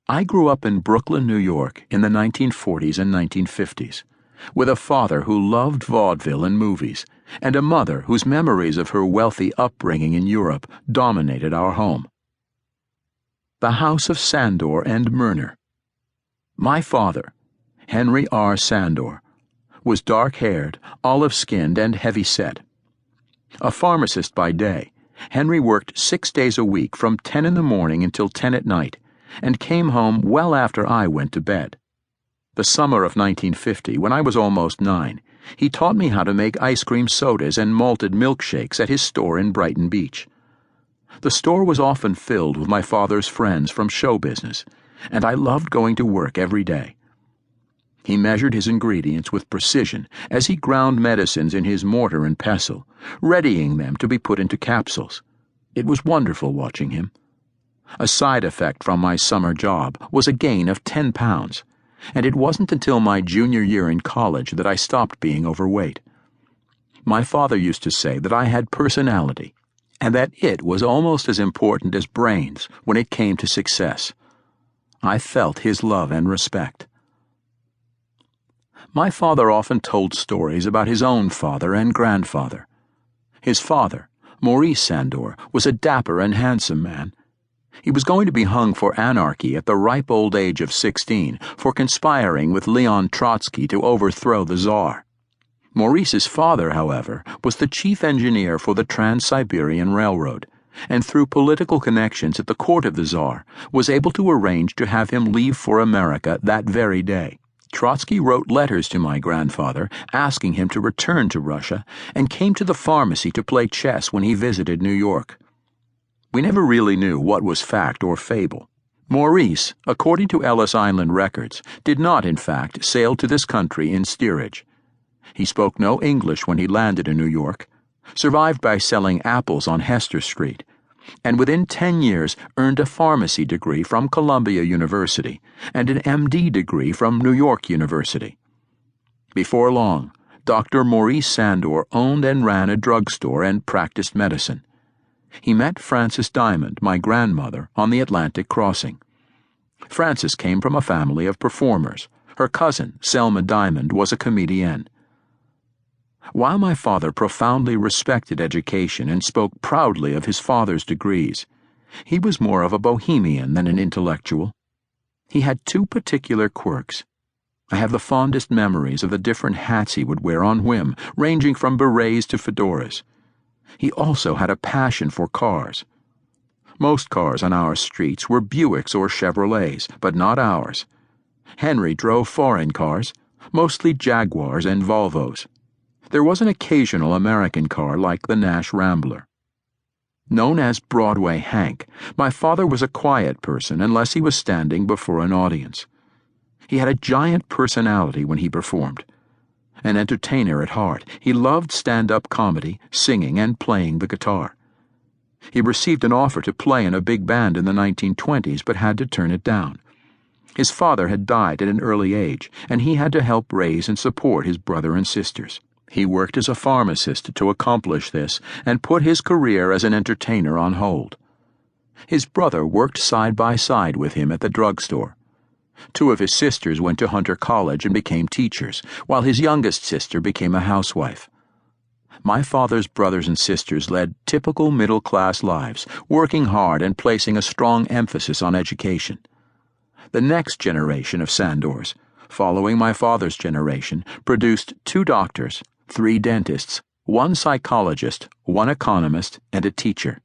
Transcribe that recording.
I grew up in Brooklyn, New York in the 1940s and 1950s, with a father who loved vaudeville and movies, and a mother whose memories of her wealthy upbringing in Europe dominated our home. The House of Sandor and Myrner. My father, Henry R. Sandor, was dark-haired, olive-skinned, and heavy-set. A pharmacist by day, Henry worked 6 days a week from 10 in the morning until 10 at night, and came home well after I went to bed. The summer of 1950, when I was almost 9, he taught me how to make ice cream sodas and malted milkshakes at his store in Brighton Beach. The store was often filled with my father's friends from show business, and I loved going to work every day. He measured his ingredients with precision as he ground medicines in his mortar and pestle, readying them to be put into capsules. It was wonderful watching him. A side effect from my summer job was a gain of 10 pounds, and it wasn't until my junior year in college that I stopped being overweight. My father used to say that I had personality, and that it was almost as important as brains when it came to success. I felt his love and respect. My father often told stories about his own father and grandfather. His father, Maurice Sandor, was a dapper and handsome man. He was going to be hung for anarchy at the ripe old age of 16 for conspiring with Leon Trotsky to overthrow the Tsar. Maurice's father, however, was the chief engineer for the Trans-Siberian Railroad, and through political connections at the court of the Tsar, was able to arrange to have him leave for America that very day. Trotsky wrote letters to my grandfather asking him to return to Russia, and came to the pharmacy to play chess when he visited New York. We never really knew what was fact or fable. Maurice, according to Ellis Island records, did not, in fact, sail to this country in steerage. He spoke no English when he landed in New York, survived by selling apples on Hester Street, and within 10 years earned a pharmacy degree from Columbia University and an MD degree from New York University. Before long, Dr. Maurice Sandor owned and ran a drugstore and practiced medicine. He met Frances Diamond, my grandmother, on the Atlantic crossing. Frances came from a family of performers. Her cousin, Selma Diamond, was a comedienne. While my father profoundly respected education and spoke proudly of his father's degrees, he was more of a bohemian than an intellectual. He had 2 particular quirks. I have the fondest memories of the different hats he would wear on whim, ranging from berets to fedoras. He also had a passion for cars. Most cars on our streets were Buicks or Chevrolets, but not ours. Henry drove foreign cars, mostly Jaguars and Volvos. There was an occasional American car like the Nash Rambler. Known as Broadway Hank, my father was a quiet person unless he was standing before an audience. He had a giant personality when he performed. An entertainer at heart, he loved stand-up comedy, singing, and playing the guitar. He received an offer to play in a big band in the 1920s but had to turn it down. His father had died at an early age, and he had to help raise and support his brother and sisters. He worked as a pharmacist to accomplish this and put his career as an entertainer on hold. His brother worked side by side with him at the drugstore. 2 of his sisters went to Hunter College and became teachers, while his youngest sister became a housewife. My father's brothers and sisters led typical middle-class lives, working hard and placing a strong emphasis on education. The next generation of Sandors, following my father's generation, produced 2 doctors, 3 dentists, 1 psychologist, 1 economist, and a teacher.